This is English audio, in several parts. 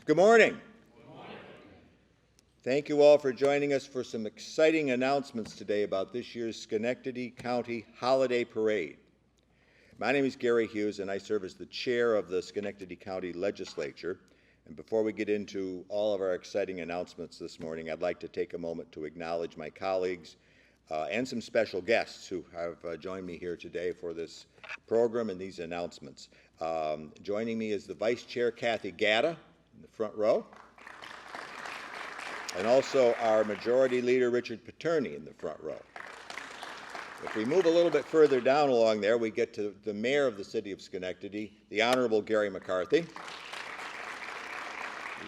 Good morning. Thank you all for joining us for some exciting announcements today about this year's Schenectady County Holiday Parade. My name is Gary Hughes, and I serve as the chair of the Schenectady County Legislature. And before we get into all of our exciting announcements this morning, I'd like to take a moment to acknowledge my colleagues and some special guests who have joined me here today for this program and these announcements. Joining me is the Vice Chair, Kathy Gatta, in the front row, and also our Majority Leader, Richard Paterni, in the front row. If we move a little bit further down along there, we get to the Mayor of the City of Schenectady, the Honorable Gary McCarthy. It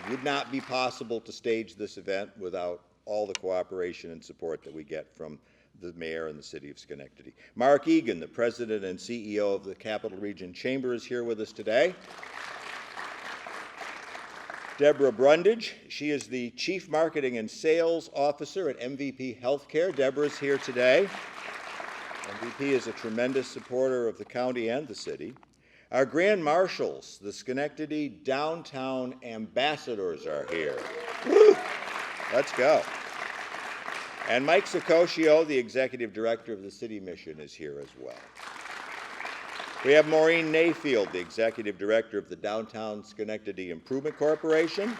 would not be possible to stage this event without all the cooperation and support that we get from the Mayor and the City of Schenectady. Mark Egan, the President and CEO of the Capital Region Chamber, is here with us today. Deborah Brundage, she is the Chief Marketing and Sales Officer at MVP Healthcare. Deborah's here today. MVP is a tremendous supporter of the county and the city. Our Grand Marshals, the Schenectady Downtown Ambassadors, are here. Woo! Let's go. And Mike Sicoscio, the Executive Director of the City Mission, is here as well. We have Maureen Nayfield, the Executive Director of the Downtown Schenectady Improvement Corporation.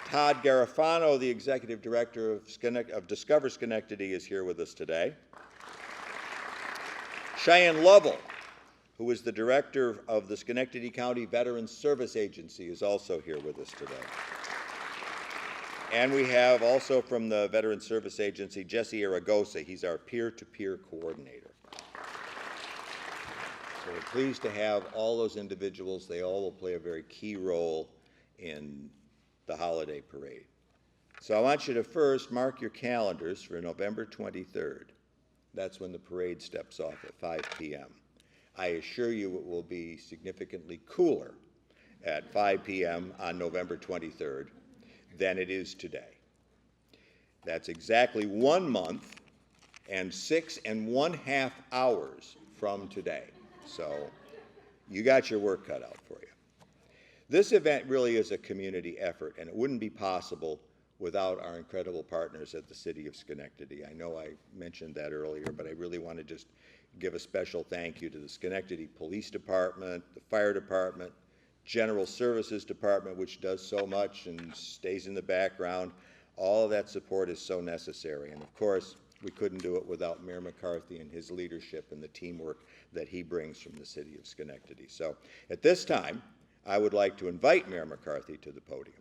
Todd Garofano, the Executive Director of Discover Schenectady, is here with us today. Cheyenne Lovell, who is the Director of the Schenectady County Veterans Service Agency, is also here with us today. And we have also from the Veterans Service Agency, Jesse Aragosa. He's our peer-to-peer coordinator. So we're pleased to have all those individuals. They all will play a very key role in the holiday parade. So I want you to first mark your calendars for November 23rd. That's when the parade steps off at 5 p.m. I assure you it will be significantly cooler at 5 p.m. on November 23rd than it is today. That's exactly 1 month and 6½ hours from today. So you got your work cut out for you. This event really is a community effort, and it wouldn't be possible without our incredible partners at the City of Schenectady. I know I mentioned that earlier, but I really want to just give a special thank you to the Schenectady Police Department, the Fire Department, General Services Department, which does so much and stays in the background. All of that support is so necessary. And of course, we couldn't do it without Mayor McCarthy and his leadership and the teamwork that he brings from the City of Schenectady. So at this time, I would like to invite Mayor McCarthy to the podium.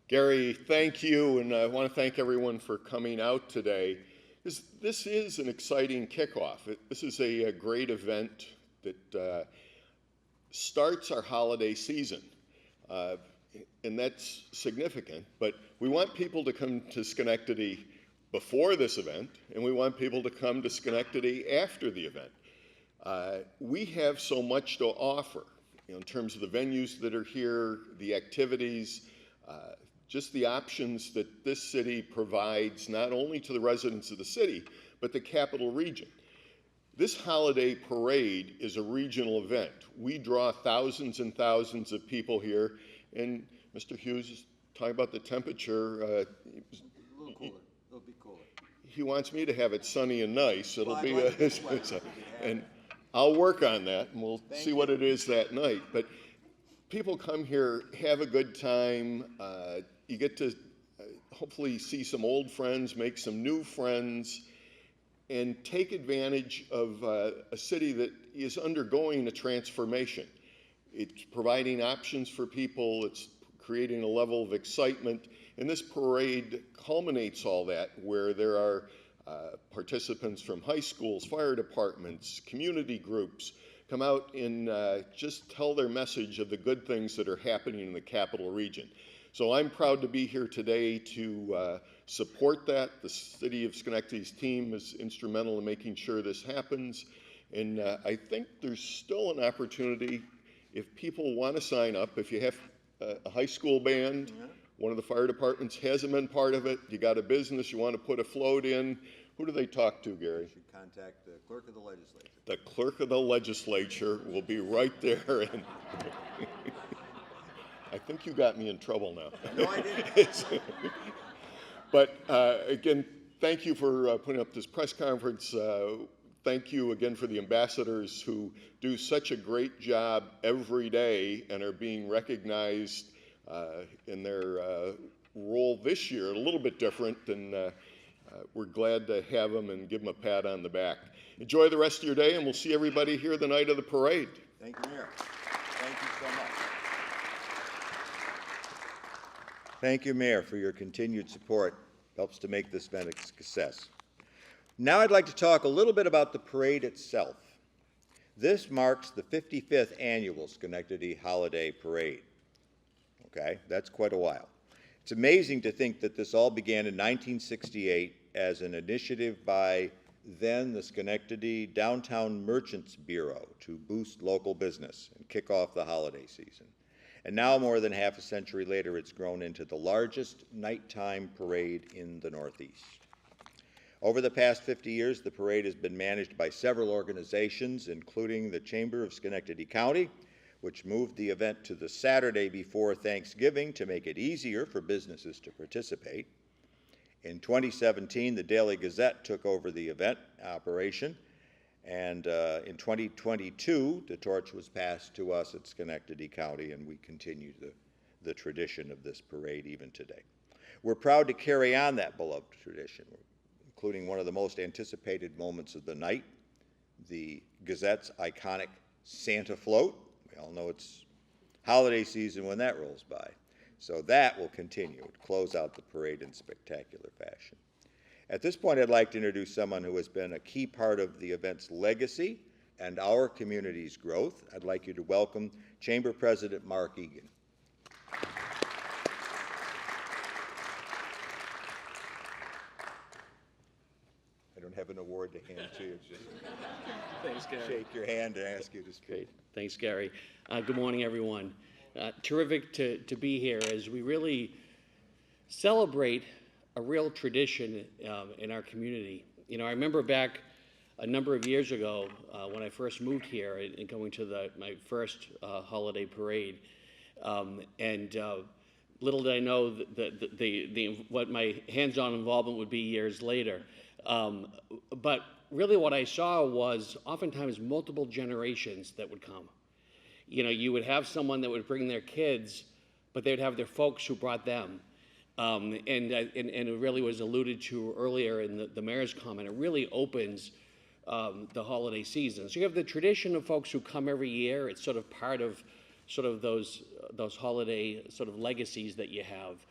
Gary, thank you, and I want to thank everyone for coming out today. This is an exciting kickoff. This is a great event that starts our holiday season, and that's significant. But we want people to come to Schenectady before this event, and we want people to come to Schenectady after the event. We have so much to offer, in terms of the venues that are here, the activities, just the options that this city provides not only to the residents of the city, but the capital region. This holiday parade is a regional event. We draw thousands and thousands of people here, and Mr. Hughes is talking about the temperature. A little cooler. It'll be cooler. He wants me to have it sunny and nice. It'll Well, be, and I'll work on that, and we'll see what it is that night. But people come here, have a good time. You get to hopefully see some old friends, make some new friends, and take advantage of a city that is undergoing a transformation. It's providing options for people. It's creating a level of excitement. And this parade culminates all that, where there are participants from high schools, fire departments, community groups, come out and just tell their message of the good things that are happening in the capital region. So I'm proud to be here today to support that. The City of Schenectady's team is instrumental in making sure this happens. And I think there's still an opportunity if people want to sign up. If you have a high school band, one of the fire departments hasn't been part of it, you got a business, you want to put a float in, Who do they talk to, Gary? You should contact the clerk of the legislature. The clerk of the legislature will be right there. And I think you got me in trouble now. No, I didn't. But again, thank you for putting up this press conference. Thank you again for the ambassadors who do such a great job every day and are being recognized in their role this year, a little bit different, and we're glad to have them and give them a pat on the back. Enjoy the rest of your day, and we'll see everybody here the night of the parade. Thank you, Mayor. Thank you so much. Thank you, Mayor, for your continued support. Helps to make this event a success. Now I'd like to talk a little bit about the parade itself. This marks the 55th annual Schenectady Holiday Parade. Okay, that's quite a while. It's amazing to think that this all began in 1968 as an initiative by then the Schenectady Downtown Merchants Bureau to boost local business and kick off the holiday season. And now, more than half a century later, it's grown into the largest nighttime parade in the Northeast. Over the past 50 years, the parade has been managed by several organizations, including the Chamber of Schenectady County, which moved the event to the Saturday before Thanksgiving to make it easier for businesses to participate. In 2017, the Daily Gazette took over the event operation, and in 2022, the torch was passed to us at Schenectady County, and we continue the tradition of this parade even today. We're proud to carry on that beloved tradition, including one of the most anticipated moments of the night, the Gazette's iconic Santa float. We all know it's holiday season when that rolls by. So that will continue to close out the parade in spectacular fashion. At this point, I'd like to introduce someone who has been a key part of the event's legacy and our community's growth. I'd like you to welcome Chamber President Mark Egan. I don't have an award to hand to you. Just Thanks, Gary. shake your hand and ask you to speak. Great. Thanks, Gary. Good morning, everyone. Terrific to be here as we really celebrate a real tradition in our community. You know, I remember back a number of years ago when I first moved here and going to my first holiday parade, and little did I know what my hands-on involvement would be years later. But really what I saw was oftentimes multiple generations that would come. You know, you would have someone that would bring their kids, but they'd have their folks who brought them. And it really was alluded to earlier in the mayor's comment. It really opens the holiday season. So you have the tradition of folks who come every year. It's sort of part of those holiday sort of legacies that you have.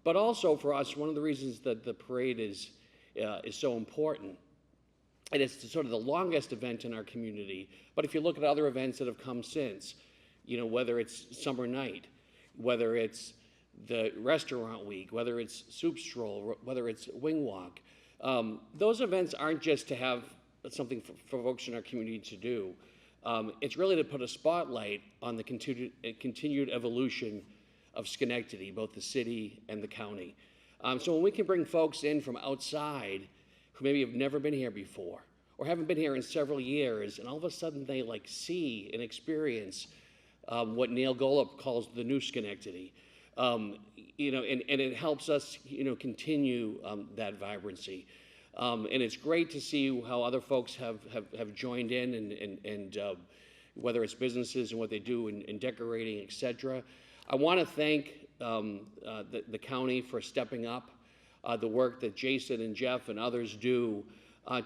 But also for us, one of the reasons that the parade is so important, and it's sort of the longest event in our community. But if you look at other events that have come since, you know, whether it's Summer Night, whether it's the Restaurant Week, whether it's Soup Stroll, whether it's Wing Walk, those events aren't just to have something for folks in our community to do. It's really to put a spotlight on the continued evolution of Schenectady, both the city and the county. So when we can bring folks in from outside who maybe have never been here before or haven't been here in several years, and all of a sudden they like see and experience what Neil Golub calls the new Schenectady, you know, and it helps us, you know, continue that vibrancy. And it's great to see how other folks have joined in and whether it's businesses and what they do in decorating, et cetera. I want to thank the county for stepping up the work that Jason and Jeff and others do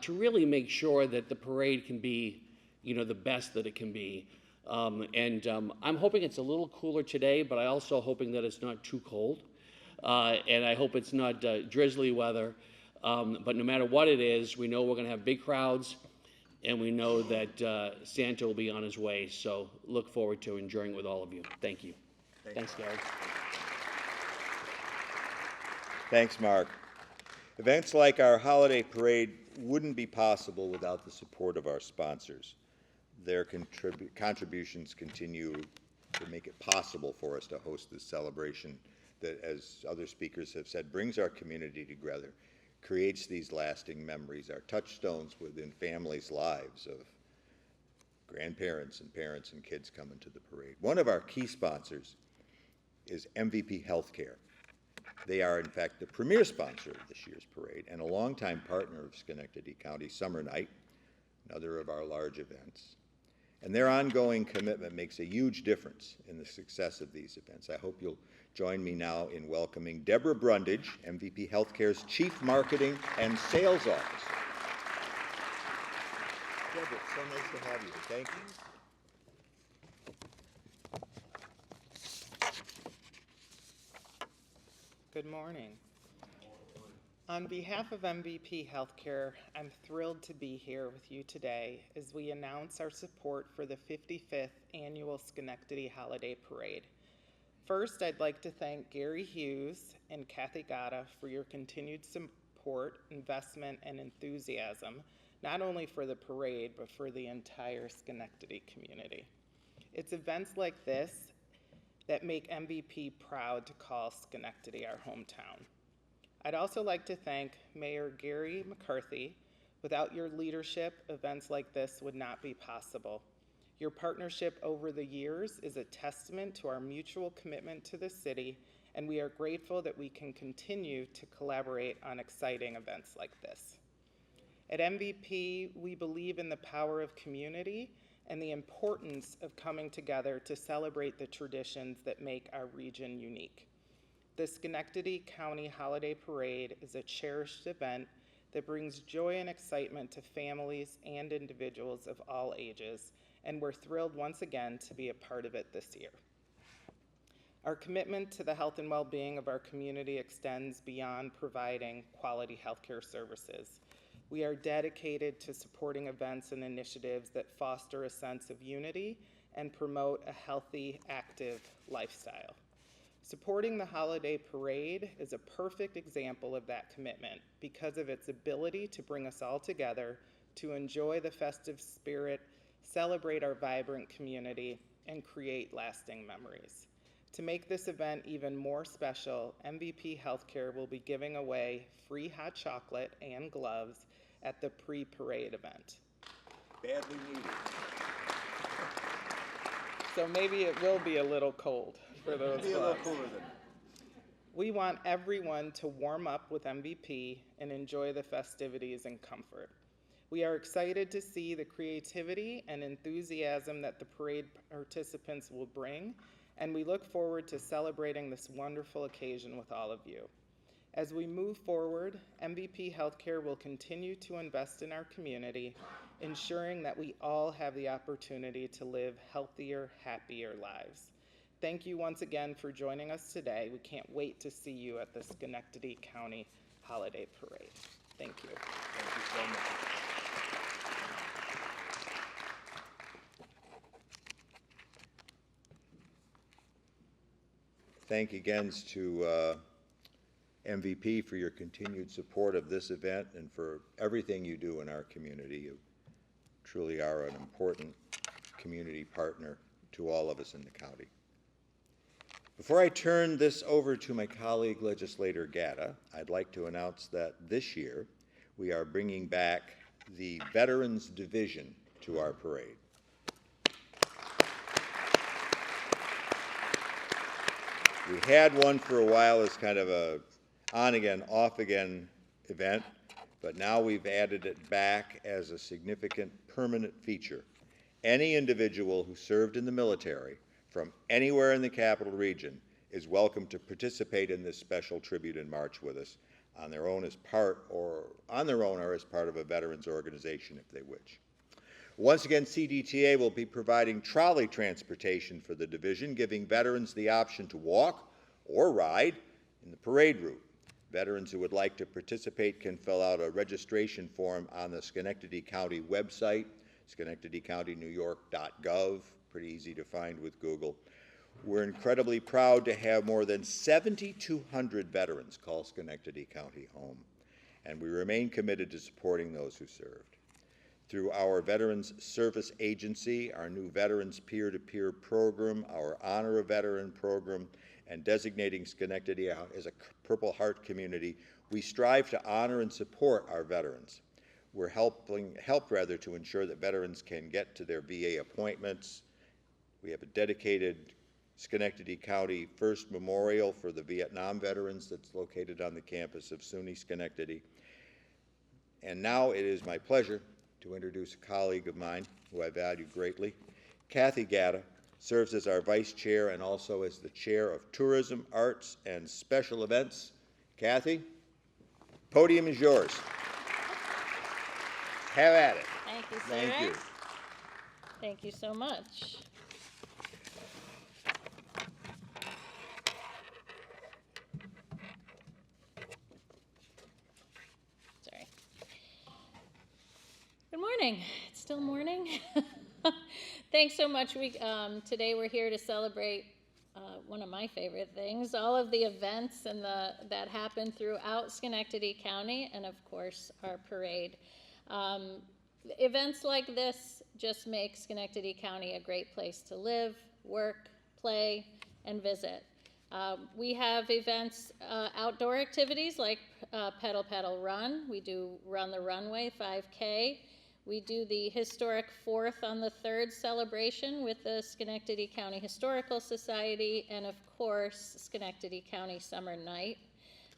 to really make sure that the parade can be, you know, the best that it can be. I'm hoping it's a little cooler today, but I also hoping that it's not too cold. And I hope it's not drizzly weather. But no matter what it is, we know we're going to have big crowds, and we know that Santa will be on his way. So look forward to enjoying it with all of you. Thank you. Thanks, Gary. Thanks, Mark. Events like our holiday parade wouldn't be possible without the support of our sponsors. Their contributions continue to make it possible for us to host this celebration that, as other speakers have said, brings our community together, creates these lasting memories, are touchstones within families' lives of grandparents and parents and kids coming to the parade. One of our key sponsors is MVP Healthcare. They are, in fact, the premier sponsor of this year's parade and a longtime partner of Schenectady County Summer Night, another of our large events. And their ongoing commitment makes a huge difference in the success of these events. I hope you'll join me now in welcoming Deborah Brundage, MVP Healthcare's Chief Marketing and Sales Officer. Deborah, it's so nice to have you. Thank you. Good morning. On behalf of MVP Healthcare, I'm thrilled to be here with you today as we announce our support for the 55th Annual Schenectady Holiday Parade. First, I'd like to thank Gary Hughes and Kathy Gatta for your continued support, investment, and enthusiasm, not only for the parade, but for the entire Schenectady community. It's events like this that make MVP proud to call Schenectady our hometown. I'd also like to thank Mayor Gary McCarthy. Without your leadership, events like this would not be possible. Your partnership over the years is a testament to our mutual commitment to the city, and we are grateful that we can continue to collaborate on exciting events like this. At MVP, we believe in the power of community and the importance of coming together to celebrate the traditions that make our region unique. The Schenectady County Holiday Parade is a cherished event that brings joy and excitement to families and individuals of all ages, and we're thrilled once again to be a part of it this year. Our commitment to the health and well-being of our community extends beyond providing quality healthcare services. We are dedicated to supporting events and initiatives that foster a sense of unity and promote a healthy, active lifestyle. Supporting the holiday parade is a perfect example of that commitment because of its ability to bring us all together to enjoy the festive spirit, celebrate our vibrant community, and create lasting memories. To make this event even more special, MVP Healthcare will be giving away free hot chocolate and gloves at the pre-parade event. Badly needed. So maybe it will be a little cold for those Be a little gloves. cooler than We want everyone to warm up with MVP and enjoy the festivities in comfort. We are excited to see the creativity and enthusiasm that the parade participants will bring, and we look forward to celebrating this wonderful occasion with all of you. As we move forward, MVP Healthcare will continue to invest in our community, ensuring that we all have the opportunity to live healthier, happier lives. Thank you once again for joining us today. We can't wait to see you at the Schenectady County Holiday Parade. Thank you. Thank you so much. Thank again to MVP for your continued support of this event and for everything you do in our community. You truly are an important community partner to all of us in the county. Before I turn this over to my colleague, Legislator Gatta, I'd like to announce that this year we are bringing back the Veterans Division to our parade. We had one for a while as kind of a on-again, off-again event, but now we've added it back as a significant permanent feature. Any individual who served in the military from anywhere in the capital region is welcome to participate in this special tribute and march with us on their own as part or as part of a veterans organization if they wish. Once again, CDTA will be providing trolley transportation for the division, giving veterans the option to walk or ride in the parade route. Veterans who would like to participate can fill out a registration form on the Schenectady County website, schenectadycountynewyork.gov, pretty easy to find with Google. We're incredibly proud to have more than 7,200 veterans call Schenectady County home, and we remain committed to supporting those who served. Through our Veterans Service Agency, our new Veterans Peer-to-Peer program, our Honor a Veteran program, and designating Schenectady as a Purple Heart community, We strive to honor and support our veterans. We're helped to ensure that veterans can get to their VA appointments. We have a dedicated Schenectady County First Memorial for the Vietnam veterans that's located on the campus of SUNY Schenectady. And now it is my pleasure to introduce a colleague of mine who I value greatly. Kathy Gatta serves as our vice chair and also as the chair of Tourism, Arts, and Special Events. Kathy, podium is yours. Have at it. Thank you, sir. Thank you. Thank you so much. Sorry. Good morning. It's still morning. Thanks so much. Today we're here to celebrate one of my favorite things, all of the events that happen throughout Schenectady County, and of course our parade. Events like this just make Schenectady County a great place to live, work, play, and visit. We have events, outdoor activities like Pedal Pedal Run. We do Run the Runway 5K. We do the historic 4th on the 3rd celebration with the Schenectady County Historical Society, and of course, Schenectady County Summer Night.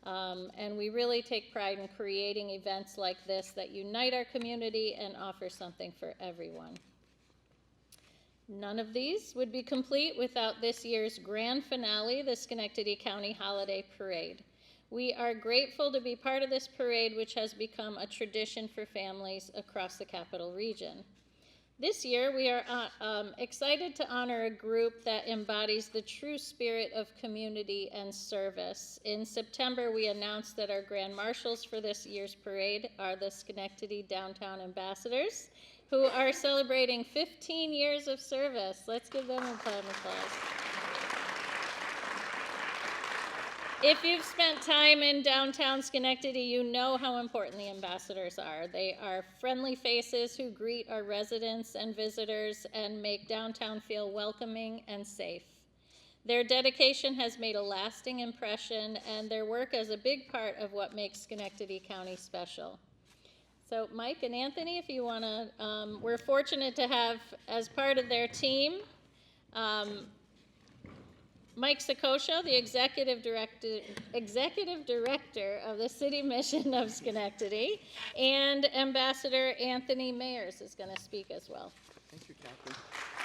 And we really take pride in creating events like this that unite our community and offer something for everyone. None of these would be complete without this year's grand finale, the Schenectady County Holiday Parade. We are grateful to be part of this parade, which has become a tradition for families across the Capital Region. This year, we are excited to honor a group that embodies the true spirit of community and service. In September, we announced that our Grand Marshals for this year's parade are the Schenectady Downtown Ambassadors, who are celebrating 15 years of service. Let's give them a round of applause. If you've spent time in downtown Schenectady, you know how important the ambassadors are. They are friendly faces who greet our residents and visitors and make downtown feel welcoming and safe. Their dedication has made a lasting impression, and their work is a big part of what makes Schenectady County special. So Mike and Anthony, if you want to, we're fortunate to have as part of their team, Mike Sakosha, the Executive Director of the City Mission of Schenectady, and Ambassador Anthony Mayers is going to speak as well. Thank you, Kathy.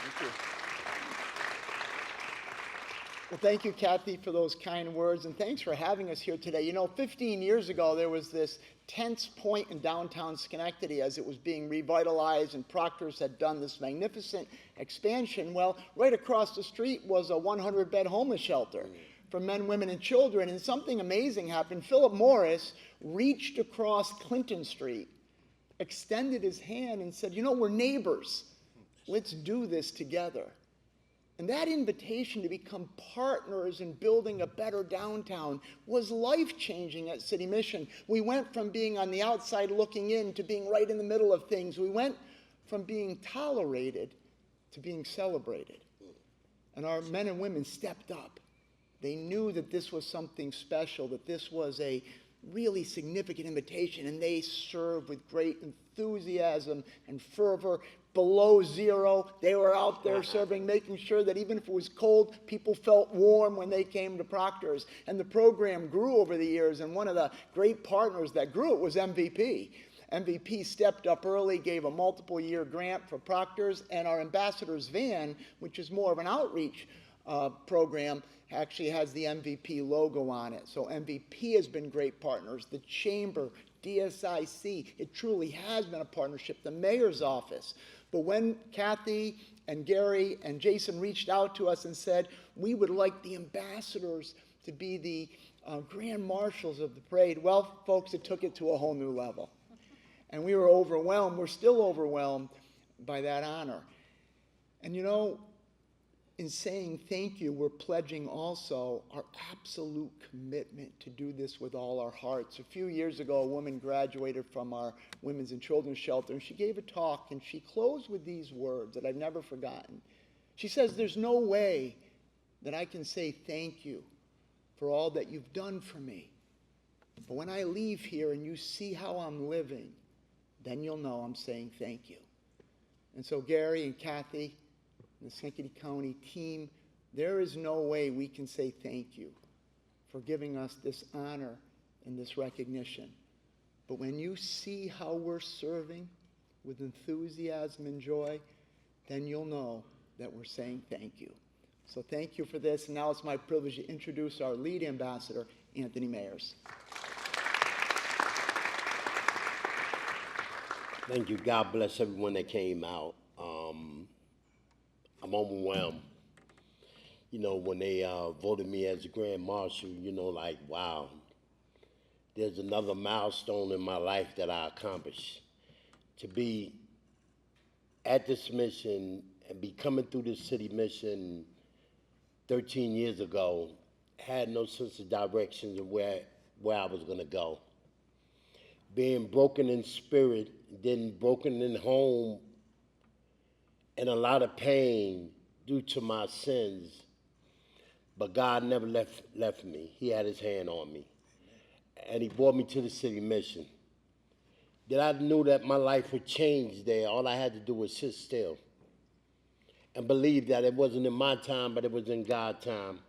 Thank you. Well, thank you, Kathy, for those kind words, and thanks for having us here today. You know, 15 years ago, there was this tense point in downtown Schenectady as it was being revitalized, and Proctor's had done this magnificent expansion. Well, right across the street was a 100-bed homeless shelter for men, women, and children, and something amazing happened. Philip Morris reached across Clinton Street, extended his hand, and said, you know, we're neighbors. Let's do this together. And that invitation to become partners in building a better downtown was life-changing at City Mission. We went from being on the outside looking in to being right in the middle of things. We went from being tolerated to being celebrated. And our men and women stepped up. They knew that this was something special, that this was a really significant invitation, and they served with great enthusiasm and fervor. Below zero, they were out there serving, making sure that even if it was cold, people felt warm when they came to Proctor's. And the program grew over the years, and one of the great partners that grew it was MVP. MVP stepped up early, gave a multiple-year grant for Proctor's, and our ambassador's van, which is more of an outreach program, actually has the MVP logo on it. So MVP has been great partners. The Chamber, DSIC, it truly has been a partnership. The mayor's office. But when Kathy and Gary and Jason reached out to us and said, we would like the ambassadors to be the grand marshals of the parade, well, folks, it took it to a whole new level. And we were overwhelmed. We're still overwhelmed by that honor. And you know, in saying thank you, we're pledging also our absolute commitment to do this with all our hearts. A few years ago, a woman graduated from our Women's and Children's Shelter, and she gave a talk, and she closed with these words that I've never forgotten. She says, there's no way that I can say thank you for all that you've done for me, But when I leave here and you see how I'm living, then you'll know I'm saying thank you. And so Gary and Kathy, and the Schenectady County team, there is no way we can say thank you for giving us this honor and this recognition. But when you see how we're serving with enthusiasm and joy, then you'll know that we're saying thank you. So thank you for this. And now it's my privilege to introduce our lead ambassador, Anthony Mayers. Thank you. God bless everyone that came out. I'm overwhelmed. You know, when they voted me as a Grand Marshal, you know, like, wow, there's another milestone in my life that I accomplished. To be at this mission and be coming through this city mission 13 years ago, had no sense of direction of where I was going to go. Being broken in spirit, then broken in home, and a lot of pain due to my sins. But God never left me. He had his hand on me. And he brought me to the city mission. That I knew that my life would change there. All I had to do was sit still and believe that it wasn't in my time, but it was in God's time.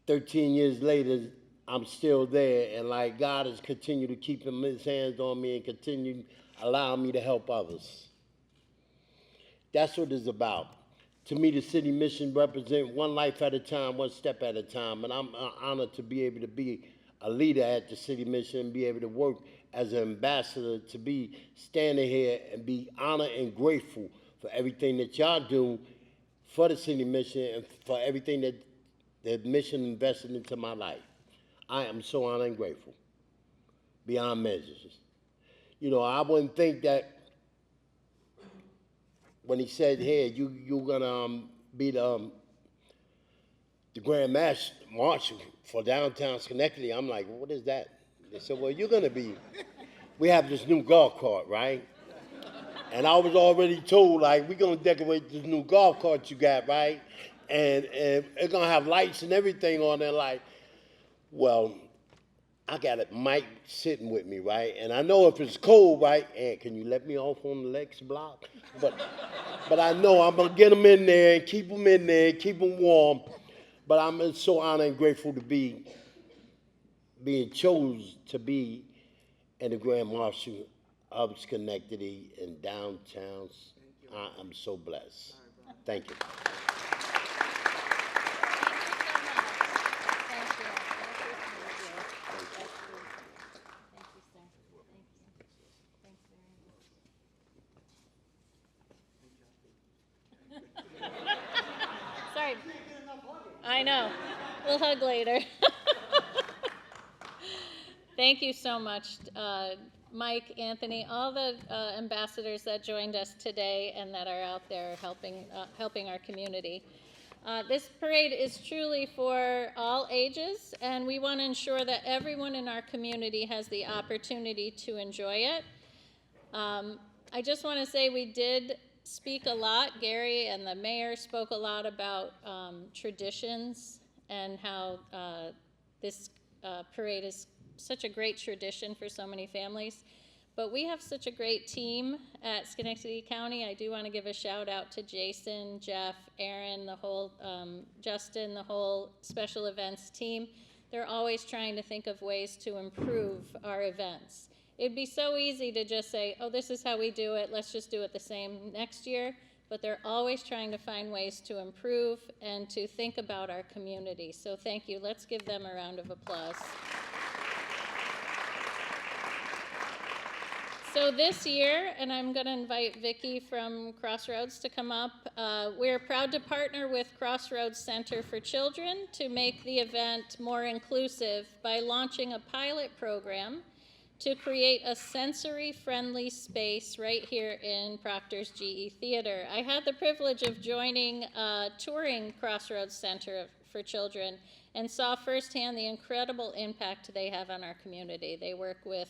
13 years later, I'm still there, and like God has continued to keep his hands on me and continue allowing me to help others. That's what it's about. To me, the city mission represents one life at a time, one step at a time, and I'm honored to be able to be a leader at the city mission and be able to work as an ambassador, to be standing here and be honored and grateful for everything that y'all do for the city mission and for everything that the mission invested into my life. I am so honored and grateful, beyond measures. You know, I wouldn't think that when he said, "Hey, you're gonna be the Grand Marshal for downtown Schenectady," I'm like, "What is that?" They said, "Well, you're gonna be. We have this new golf cart, right?" And I was already told, like, we're gonna decorate this new golf cart you got, right? And it's gonna have lights and everything on there, like. Well, I got a Mike sitting with me, right? And I know if it's cold, right? And can you let me off on the next block? But I know I'm gonna get them in there and keep them in there, keep them warm. But I'm so honored and grateful to be being chosen to be in the Grand Marshal of Schenectady in downtown. I'm so blessed. Thank you. Sorry. I know. We'll hug later. Thank you so much, Mike, Anthony, all the ambassadors that joined us today and that are out there helping our community. This parade is truly for all ages, and we want to ensure that everyone in our community has the opportunity to enjoy it. I just want to say we did speak a lot. Gary and the mayor spoke a lot about traditions and how this parade is such a great tradition for so many families. But we have such a great team at Schenectady County. I do want to give a shout out to Jason, Jeff, Aaron, the whole, Justin, the whole special events team. They're always trying to think of ways to improve our events. It'd be so easy to just say, oh, this is how we do it, let's just do it the same next year. But they're always trying to find ways to improve and to think about our community. So thank you. Let's give them a round of applause. So this year, and I'm going to invite Vicki from Crossroads to come up, we're proud to partner with Crossroads Center for Children to make the event more inclusive by launching a pilot program to create a sensory-friendly space right here in Proctor's GE Theater. I had the privilege of touring Crossroads Center for Children and saw firsthand the incredible impact they have on our community. They work with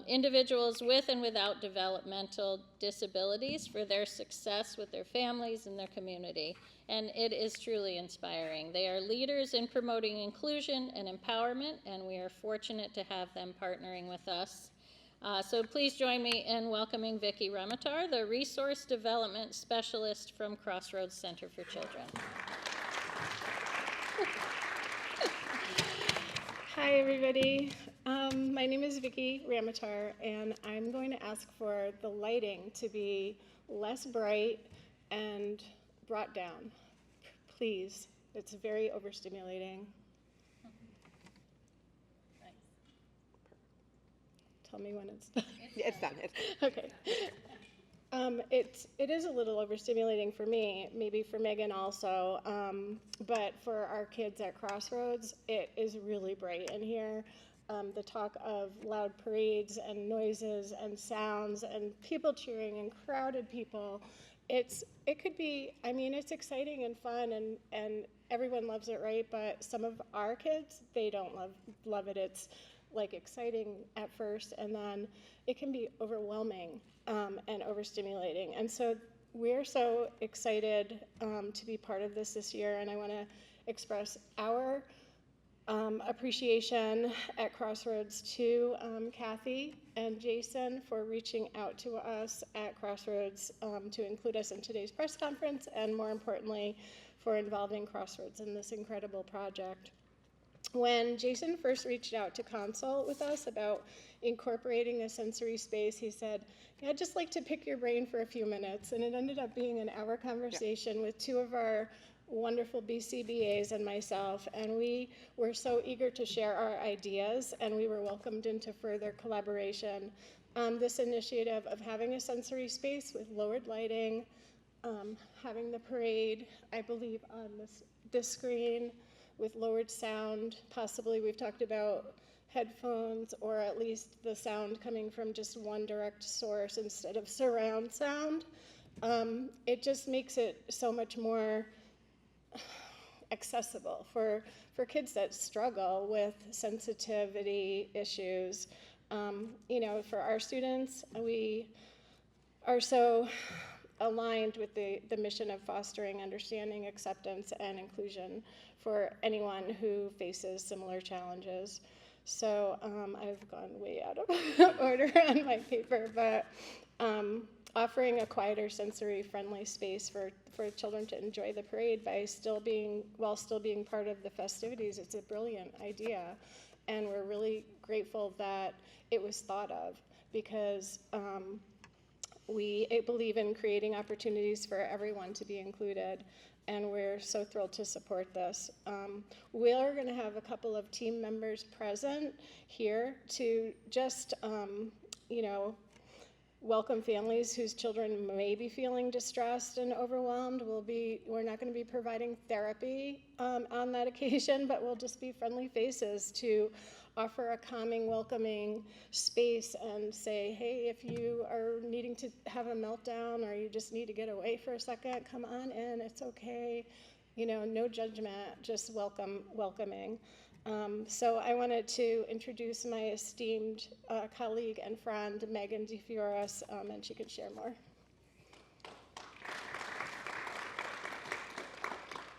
individuals with and without developmental disabilities for their success with their families and their community. And it is truly inspiring. They are leaders in promoting inclusion and empowerment, and we are fortunate to have them partnering with us. So please join me in welcoming Vicki Rematar, the Resource Development Specialist from Crossroads Center for Children. Hi, everybody. My name is Vicki Ramatar, and I'm going to ask for the lighting to be less bright and brought down. Please. It's very overstimulating. Tell me when it's done. It's done. Okay. It is a little overstimulating for me, maybe for Megan also, but for our kids at Crossroads, it is really bright in here. The talk of loud parades and noises and sounds and people cheering and crowded people, it could be, I mean, it's exciting and fun and everyone loves it, right? But some of our kids, they don't love it. It's like exciting at first, and then it can be overwhelming and overstimulating. And so we're so excited to be part of this year, and I want to express our appreciation at Crossroads to Kathy and Jason for reaching out to us at Crossroads to include us in today's press conference, and more importantly, for involving Crossroads in this incredible project. When Jason first reached out to consult with us about incorporating a sensory space, he said, yeah, I'd just like to pick your brain for a few minutes. And it ended up being an hour conversation with two of our wonderful BCBAs and myself. And we were so eager to share our ideas, and we were welcomed into further collaboration. This initiative of having a sensory space with lowered lighting, having the parade, I believe, on this screen, with lowered sound. Possibly we've talked about headphones, or at least the sound coming from just one direct source instead of surround sound. It just makes it so much more accessible for kids that struggle with sensitivity issues. You know, for our students, we are so aligned with the mission of fostering understanding, acceptance, and inclusion for anyone who faces similar challenges. So I've gone way out of order on my paper, but offering a quieter, sensory-friendly space for children to enjoy the parade while still being part of the festivities, it's a brilliant idea. And we're really grateful that it was thought of, because we believe in creating opportunities for everyone to be included, and we're so thrilled to support this. We're going to have a couple of team members present here to just, you know, welcome families whose children may be feeling distressed and overwhelmed. We're not going to be providing therapy on that occasion, but we'll just be friendly faces to offer a calming, welcoming space and say, hey, if you are needing to have a meltdown or you just need to get away for a second, come on in, it's okay. You know, no judgment, just welcoming. So I wanted to introduce my esteemed colleague and friend, Megan DeFioris, and she could share more.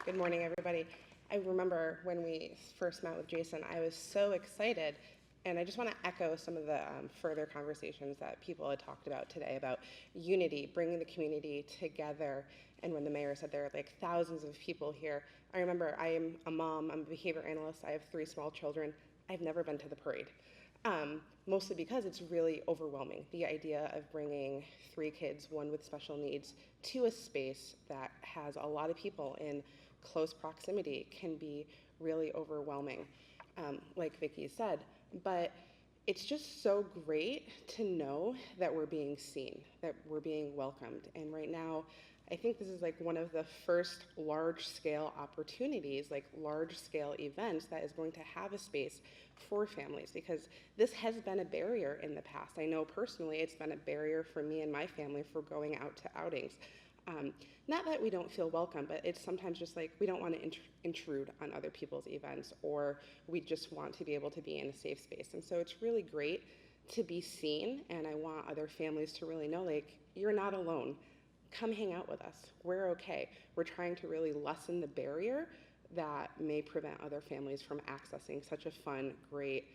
Good morning, everybody. I remember when we first met with Jason, I was so excited, and I just want to echo some of the further conversations that people had talked about today about unity, bringing the community together. And when the mayor said there are like thousands of people here, I remember I am a mom, I'm a behavior analyst, I have 3 small children. I've never been to the parade, mostly because it's really overwhelming. The idea of bringing 3 kids, one with special needs, to a space that has a lot of people in close proximity can be really overwhelming, like Vicki said. But it's just so great to know that we're being seen, that we're being welcomed. And right now, I think this is like one of the first large-scale opportunities, like large-scale events that is going to have a space for families, because this has been a barrier in the past. I know personally it's been a barrier for me and my family for going out to outings. Not that we don't feel welcome, but it's sometimes just like we don't want to intrude on other people's events, or we just want to be able to be in a safe space. And so it's really great to be seen, and I want other families to really know, like, you're not alone. Come hang out with us. We're okay. We're trying to really lessen the barrier that may prevent other families from accessing such a fun, great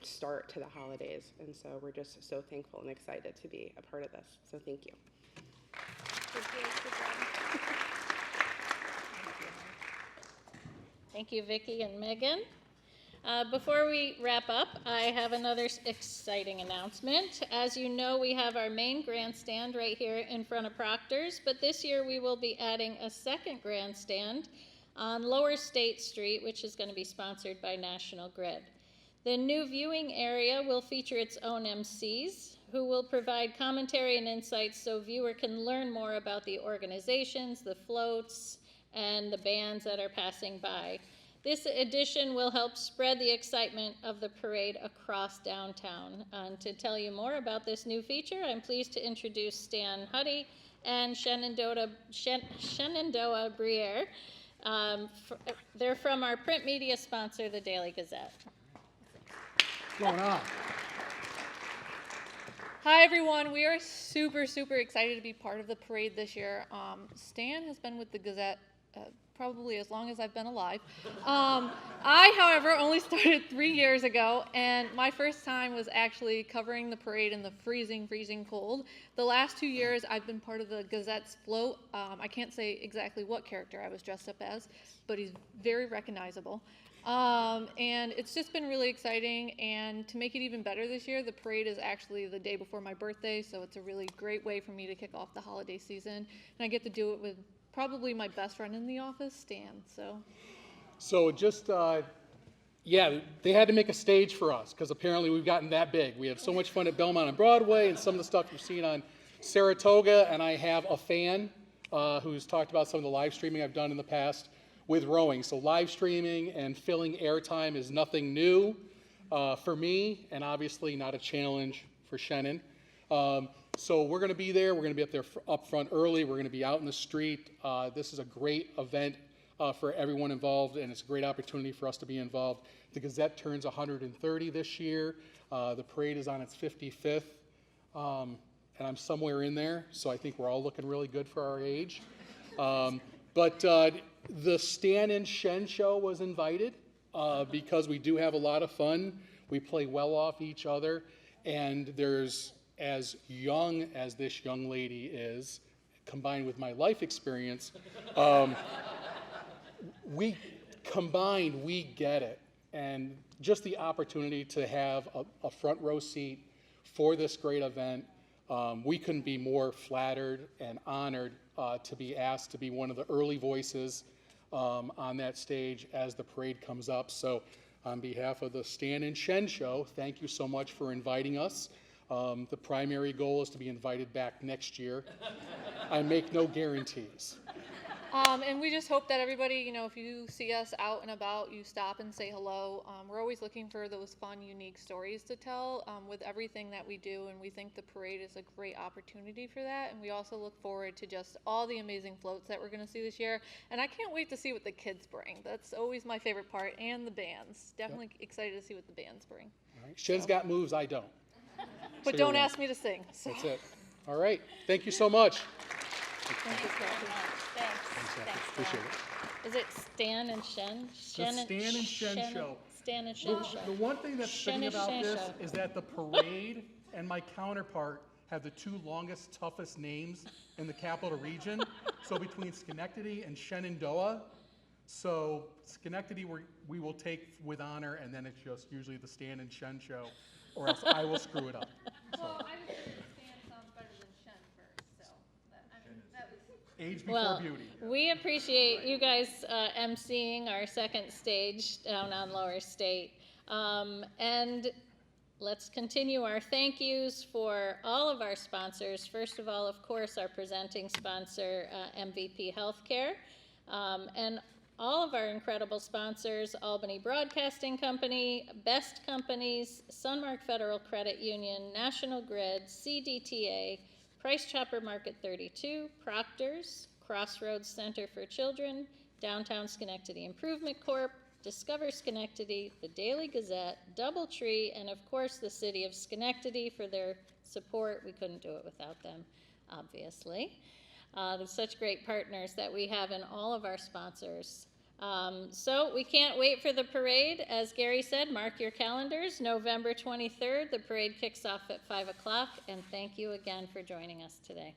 start to the holidays. And so we're just so thankful and excited to be a part of this. So thank you. Thank you, Vicki and Megan. Before we wrap up, I have another exciting announcement. As you know, we have our main grandstand right here in front of Proctor's, but this year we will be adding a second grandstand on Lower State Street, which is going to be sponsored by National Grid. The new viewing area will feature its own MCs, who will provide commentary and insights so viewer can learn more about the organizations, the floats, and the bands that are passing by. This addition will help spread the excitement of the parade across downtown. And to tell you more about this new feature, I'm pleased to introduce Stan Huddy and Shenandoah Briere. They're from our print media sponsor, the Daily Gazette. What's going on? Hi everyone, we are super excited to be part of the parade this year. Stan has been with the Gazette probably as long as I've been alive. I, however, only started 3 years ago, and my first time was actually covering the parade in the freezing cold. The last 2 years, I've been part of the Gazette's float. I can't say exactly what character I was dressed up as, but he's very recognizable. And it's just been really exciting, and to make it even better this year, the parade is actually the day before my birthday, so it's a really great way for me to kick off the holiday season, and I get to do it with probably my best friend in the office, Stan, So just, yeah, they had to make a stage for us, because apparently we've gotten that big. We have so much fun at Belmont on Broadway, and some of the stuff you've seen on Saratoga, and I have a fan who's talked about some of the live streaming I've done in the past with rowing. So live streaming and filling airtime is nothing new for me, and obviously not a challenge for Shannon. So we're going to be there. We're going to be up there up front early. We're going to be out in the street. This is a great event for everyone involved, and it's a great opportunity for us to be involved. The Gazette turns 130 this year. The parade is on its 55th, and I'm somewhere in there, so I think we're all looking really good for our age. But the Stan and Shen show was invited because we do have a lot of fun. We play well off each other, and there's, as young as this young lady is, combined with my life experience, we get it. And just the opportunity to have a front row seat for this great event, we couldn't be more flattered and honored to be asked to be one of the early voices on that stage as the parade comes up. So on behalf of the Stan and Shen show, thank you so much for inviting us. The primary goal is to be invited back next year. I make no guarantees. And we just hope that everybody, you know, if you see us out and about, you stop and say hello. We're always looking for those fun, unique stories to tell with everything that we do, and we think the parade is a great opportunity for that. And we also look forward to just all the amazing floats that we're going to see this year. And I can't wait to see what the kids bring. That's always my favorite part, and the bands. Definitely excited to see what the bands bring. All right. Shen's got moves, I don't. But don't ask me to sing. So. That's it. All right. Thank you so much. Thank you, Kathy. Thanks. Appreciate it. Is it Stan and Shen? The Stan and Shen show. Stan and Shen show. The one thing that's Shen fitting and about Shen this show. is that the parade and my counterpart have the two longest, toughest names in the capital region. So between Schenectady and Shenandoah. So Schenectady we will take with honor, and then it's just usually the Stan and Shen show, or else I will screw it up. So. Well, I would say that Stan sounds better than Shen first, so that was... Age before Well, beauty. we appreciate you guys emceeing our second stage down on Lower State. And let's continue our thank yous for all of our sponsors. First of all, of course, our presenting sponsor, MVP Healthcare, and all of our incredible sponsors: Albany Broadcasting Company, Best Companies, Sunmark Federal Credit Union, National Grid, CDTA, Price Chopper Market 32, Proctor's, Crossroads Center for Children, Downtown Schenectady Improvement Corp., Discover Schenectady, the Daily Gazette, Doubletree, and of course the City of Schenectady for their support. We couldn't do it without them, obviously. There's such great partners that we have in all of our sponsors. So we can't wait for the parade. As Gary said, mark your calendars. November 23rd, the parade kicks off at 5 o'clock, and thank you again for joining us today.